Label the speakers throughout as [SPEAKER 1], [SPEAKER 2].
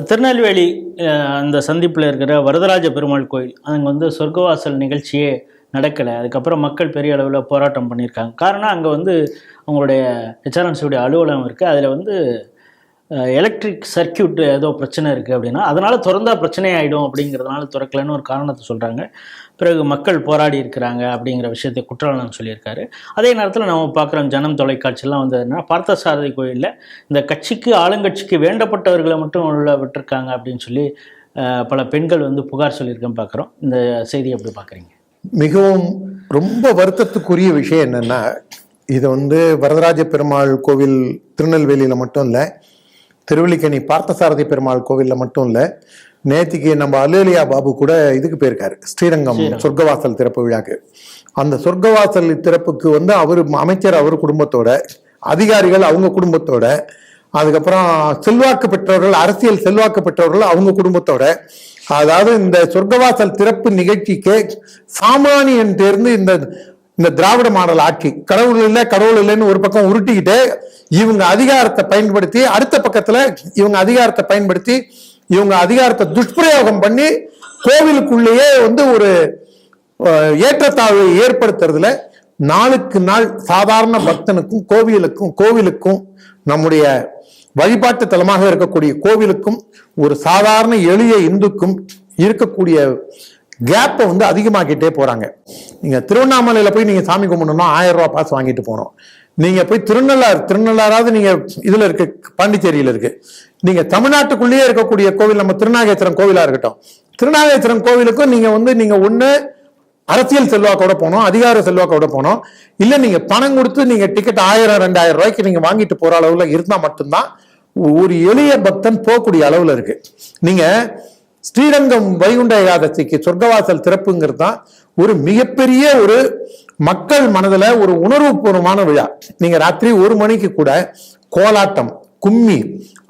[SPEAKER 1] திருநெல்வேலி அந்த சந்திப்பில் இருக்கிற வரதராஜ பெருமாள் கோயில் அங்கே வந்து சொர்க்கவாசல் நிகழ்ச்சியே நடக்கலை. அதுக்கப்புறம் மக்கள் பெரிய அளவில் போராட்டம் பண்ணியிருக்காங்க. காரணம் அங்கே வந்து அவங்களுடைய ஹெச்ஆர்என்சியுடைய அலுவலகம் இருக்குது. அதில் வந்து எலக்ட்ரிக் சர்க்கியூட் ஏதோ பிரச்சனை இருக்குது அப்படின்னா அதனால் திறந்தா பிரச்சனை ஆகிடும் அப்படிங்கிறதுனால திறக்கலைன்னு ஒரு காரணத்தை சொல்கிறாங்க. பிறகு மக்கள் போராடி இருக்கிறாங்க அப்படிங்கிற விஷயத்தை குற்றாலம் சொல்லியிருக்காரு. அதே நேரத்தில் நம்ம பார்க்குறோம் ஜனம் தொலைக்காட்சியெல்லாம் வந்து என்ன பார்த்தசாரதி கோயிலில் இந்த கட்சிக்கு ஆளுங்கட்சிக்கு வேண்டப்பட்டவர்களை மட்டும் உள்ள விட்டுருக்காங்க அப்படின்னு சொல்லி பல பெண்கள் வந்து புகார் சொல்லியிருக்கேன் பார்க்குறோம். இந்த செய்தியை எப்படி பார்க்குறீங்க?
[SPEAKER 2] மிகவும் ரொம்ப வருத்தத்துக்குரிய விஷயம் என்னென்னா, இது வந்து வரதராஜ பெருமாள் கோவில் திருநெல்வேலியில் மட்டும் இல்லை, திருவல்லிக்கேணி பார்த்தசாரதி பெருமாள் கோவிலில் மட்டும் இல்லை, நேத்திக்கு நம்ம அலுலியா பாபு கூட இதுக்கு போயிருக்காரு, ஸ்ரீரங்கம் சொர்க்கவாசல் திறப்பு விழாக்கு. அந்த சொர்க்கவாசல் திறப்புக்கு வந்து அவர் அமைச்சர் அவர் குடும்பத்தோட, அதிகாரிகள் அவங்க குடும்பத்தோட, அதுக்கப்புறம் செல்வாக்கு பெற்றவர்கள் அரசியல் செல்வாக்கு பெற்றவர்கள் அவங்க குடும்பத்தோட, அதாவது இந்த சொர்க்கவாசல் திறப்பு நிகழ்ச்சிக்கு சாமானியன் தேர்ந்து இந்த திராவிட மாடல் ஆட்சி கடவுள் இல்லை கடவுள் இல்லைன்னு ஒரு பக்கம் உருட்டிக்கிட்டு இவங்க அதிகாரத்தை பயன்படுத்தி, அடுத்த பக்கத்துல இவங்க அதிகாரத்தை பயன்படுத்தி இவங்க அதிகாரத்தை துஷ்பிரயோகம் பண்ணி கோவிலுக்குள்ளேயே வந்து ஒரு ஏற்றத்தாழ்வை ஏற்படுத்துறதுல நாளுக்கு நாள் சாதாரண பக்தனுக்கும் கோவிலுக்கும் நம்முடைய வழிபாட்டு தலமாக இருக்கக்கூடிய கோவிலுக்கும் ஒரு சாதாரண எளிய இந்துக்கும் இருக்கக்கூடிய கேப்பை வந்து அதிகமாக்கிட்டே போறாங்க. நீங்க திருவண்ணாமலையில போய் நீங்க சாமி கும்பிடணும்னா 1000 ரூபாய் பாஸ் வாங்கிட்டு போகணும். நீங்க போய் திருநள்ளாறாவது நீங்க இதுல இருக்கு, பாண்டிச்சேரியில இருக்கு. நீங்க தமிழ்நாட்டுக்குள்ளேயே இருக்கக்கூடிய கோவில், நம்ம திருநாகேஸ்வரம் கோவிலா இருக்கட்டும், திருநாகேஸ்வரம் கோவிலுக்கும் நீங்க ஒண்ணு அரசியல் செல்வாக்கோட போனோம், அதிகார செல்வாக்கோட போனோம், இல்ல நீங்க பணம் கொடுத்து நீங்க டிக்கெட் 1000-2000 ரூபாய்க்கு நீங்க வாங்கிட்டு போற அளவுல இருந்தா மட்டும்தான் ஒரு எளிய பக்தன் போகக்கூடிய அளவுல இருக்கு. நீங்க ஸ்ரீரங்கம் வைகுண்ட ஏகாதசிக்கு சொர்க்கவாசல் திறப்புங்கிறது தான் ஒரு மிகப்பெரிய ஒரு மக்கள் மனதுல ஒரு உணர்வு பூர்வமான விழா. நீங்க ராத்திரி 1 மணிக்கு கூட கோலாட்டம், கும்மி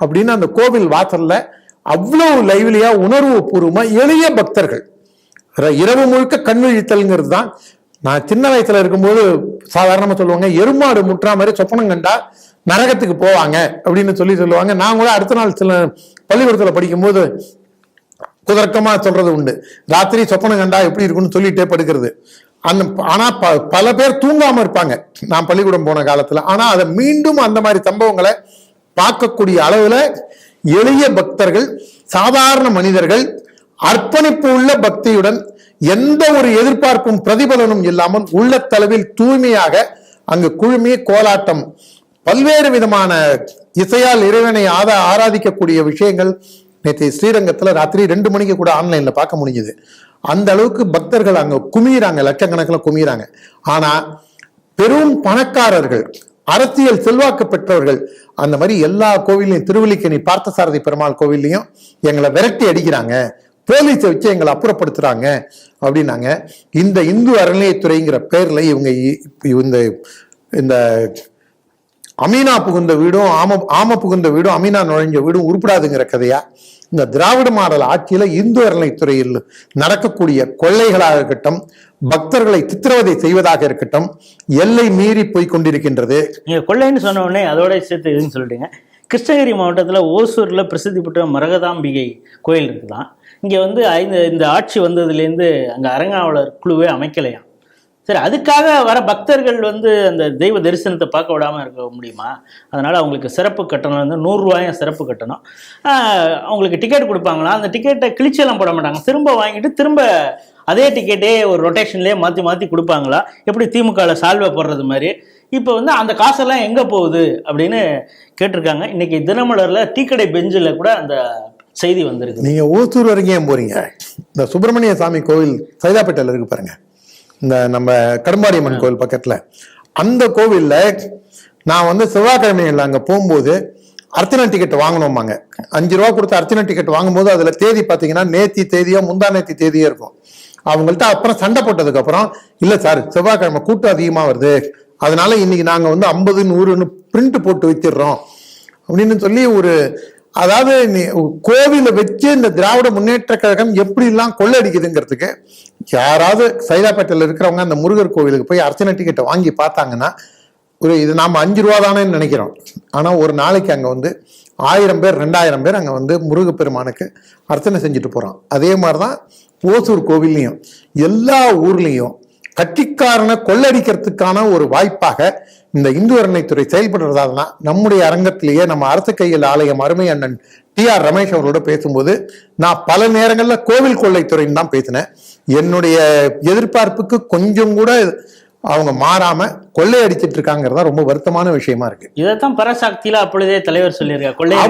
[SPEAKER 2] அப்படின்னு அந்த கோவில் வாசல்ல அவ்வளவு லைவ்லியா உணர்வு பூர்வமா எளிய பக்தர்கள் இரவு முழுக்க கண் விழித்தல்ங்கிறது தான். நான் சின்ன வயசுல இருக்கும்போது சாதாரணமா சொல்லுவாங்க, எருமாடு முற்றா மாதிரி சொப்பனம் கண்டா நரகத்துக்கு போவாங்க அப்படின்னு சொல்லுவாங்க. நான் கூட அடுத்த நாள் சில பள்ளிக்கூடத்துல படிக்கும்போது குதர்க்கமா சொல்றது உண்டு, ராத்திரி சொப்பனம் கண்டா எப்படி இருக்குன்னு சொல்லிட்டே படுக்கிறது. ஆனா பல பேர் தூங்காம இருப்பாங்க நான் பள்ளிக்கூடம் போன காலத்துல. ஆனா அதை மீண்டும் அந்த மாதிரி சம்பவங்களை பார்க்கக்கூடிய அளவுல எளிய பக்தர்கள், சாதாரண மனிதர்கள் அர்ப்பணிப்பு உள்ள பக்தியுடன் எந்த ஒரு எதிர்பார்ப்பும் பிரதிபலனும் இல்லாமல் உள்ளத்தளவில் தூய்மையாக அங்கு குழுமி கோலாட்டம், பல்வேறு விதமான இசையால் இறைவனை ஆராதிக்கக்கூடிய விஷயங்கள் நேற்று ஸ்ரீரங்கத்துல ராத்திரி 2 மணிக்கு கூட ஆன்லைன்ல பார்க்க முடிஞ்சது. அந்த அளவுக்கு பக்தர்கள் அங்க குமிறாங்க, லட்சக்கணக்கில் குமிறாங்க. ஆனா பெரும் பணக்காரர்கள், அரசியல் செல்வாக்கு பெற்றவர்கள் அந்த மாதிரி எல்லா கோவிலையும், திருவல்லிக்கேணி பார்த்தசாரதி பெருமாள் கோவில்லையும் எங்களை விரட்டி அடிக்கிறாங்க, போலீஸை வச்சு எங்களை அப்புறப்படுத்துறாங்க அப்படின்னாங்க. இந்த இந்து அறநிலையத்துறைங்கிற பேர்ல இவங்க இந்த அமீனா புகுந்த வீடும் ஆம புகுந்த வீடும் அமீனா நுழைஞ்ச வீடும் உருப்படாதுங்கிற கதையா இந்த திராவிட மாடல் ஆட்சியில இந்து அறநிலையத்துறையில் நடக்கக்கூடிய கொள்ளைகளாக இருக்கட்டும், பக்தர்களை சித்திரவதை செய்வதாக இருக்கட்டும், எல்லை மீறி போய் கொண்டிருக்கின்றது.
[SPEAKER 1] நீங்க கொள்ளைன்னு சொன்ன உடனே அதோட சேர்த்து எதுன்னு சொல்லிட்டீங்க. கிருஷ்ணகிரி மாவட்டத்தில் ஓசூரில் பிரசித்தி பெற்ற மரகதாம்பிகை கோயில் இருக்குதான். இங்கே வந்து இந்த ஆட்சி வந்ததுலேருந்து அங்கே அறங்காவலர் குழுவே அமைக்கலையாம். சரி, அதுக்காக வர பக்தர்கள் வந்து அந்த தெய்வ தரிசனத்தை பார்க்க விடாமல் இருக்க முடியுமா? அதனால் அவங்களுக்கு சிறப்பு கட்டணம் வந்து 100 ரூபாயும் சிறப்பு கட்டணம். அவங்களுக்கு டிக்கெட் கொடுப்பாங்களா, அந்த டிக்கெட்டை கிழிச்செல்லாம் போட மாட்டாங்க, திரும்ப வாங்கிட்டு திரும்ப அதே டிக்கெட்டே ஒரு ரொட்டேஷன்லேயே மாற்றி கொடுப்பாங்களா? எப்படி திமுகவில் சால்வை போடுறது மாதிரி. இப்போ வந்து அந்த காசெல்லாம் எங்கே போகுது அப்படின்னு கேட்டிருக்காங்க. இன்னைக்கு தினமலரில் டீக்கடை பெஞ்சில் கூட அந்த செய்தி வந்திருக்கு.
[SPEAKER 2] நீங்கள் ஓசூர் வரைக்கும் ஏன் போறீங்க? இந்த சுப்பிரமணிய சாமி கோவில் சைதாப்பேட்டையில் இருக்கு பாருங்க, இந்த நம்ம கரும்பாடியம்மன் கோவில் பக்கத்துல. அந்த கோவில்ல நான் வந்து செவ்வாய்க்கிழமைகள் அங்க போகும்போது அர்ச்சனை டிக்கெட் வாங்கணுமாங்க. 5 ரூபா கொடுத்து அர்ச்சனை டிக்கெட் வாங்கும்போது அதுல தேதி பாத்தீங்கன்னா நேத்தி தேதியோ முந்தா நேத்தி தேதியோ இருக்கும். அவங்கள்ட்ட அப்புறம் சண்டை போட்டதுக்கு அப்புறம், இல்ல சார் செவ்வாய்க்கிழமை கூட்டம் அதிகமா வருது, அதனால இன்னைக்கு நாங்க வந்து 50 100ன்னு பிரிண்ட் போட்டு வச்சிடுறோம் அப்படின்னு சொல்லி ஒரு, அதாவது கோவில வச்சு இந்த திராவிட முன்னேற்ற கழகம் எப்படி எல்லாம் கொள்ளடிக்குதுங்கிறதுக்கு யாராவது சைதாப்பேட்டையில் இருக்கிறவங்க அந்த முருகர் கோவிலுக்கு போய் அர்ச்சனை டிக்கெட்டை வாங்கி பார்த்தாங்கன்னா, இது நாம 5 ரூபா தானேன்னு நினைக்கிறோம். ஆனா ஒரு நாளைக்கு அங்க வந்து 1000 பேர் 2000 பேர் அங்கே வந்து முருகப்பெருமானுக்கு அர்ச்சனை செஞ்சுட்டு போகிறான். அதே மாதிரி தான் ஓசூர் கோவில்லையும் எல்லா ஊர்லேயும் கட்டிக்காரனை கொள்ளடிக்கிறதுக்கான ஒரு வாய்ப்பாக இந்த இந்து அறநிலைத்துறை செயல்படுறதால நம்முடைய அரங்கத்திலேயே நம்ம அரசு கையில் ஆலயம் அருமை அண்ணன் TR ரமேஷ் அவரோட பேசும்போது நான் பல நேரங்களில் கோவில் கொள்ளைத்துறைன்னு தான் பேசினேன். என்னுடைய எதிர்பார்ப்புக்கு கொஞ்சம் கூட அவங்க மாறாம கொள்ளையடிச்சிட்டு இருக்காங்கிறதா ரொம்ப வருத்தமான விஷயமா இருக்கு.
[SPEAKER 1] இதைத்தான் பராசக்தியில அப்பொழுதே தலைவர் சொல்லியிருக்காரு.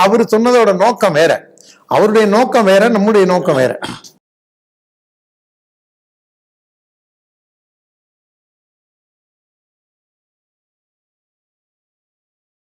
[SPEAKER 2] அவரு சொன்னதோட நோக்கம் வேற, அவருடைய நோக்கம் வேற, நம்முடைய நோக்கம் வேற.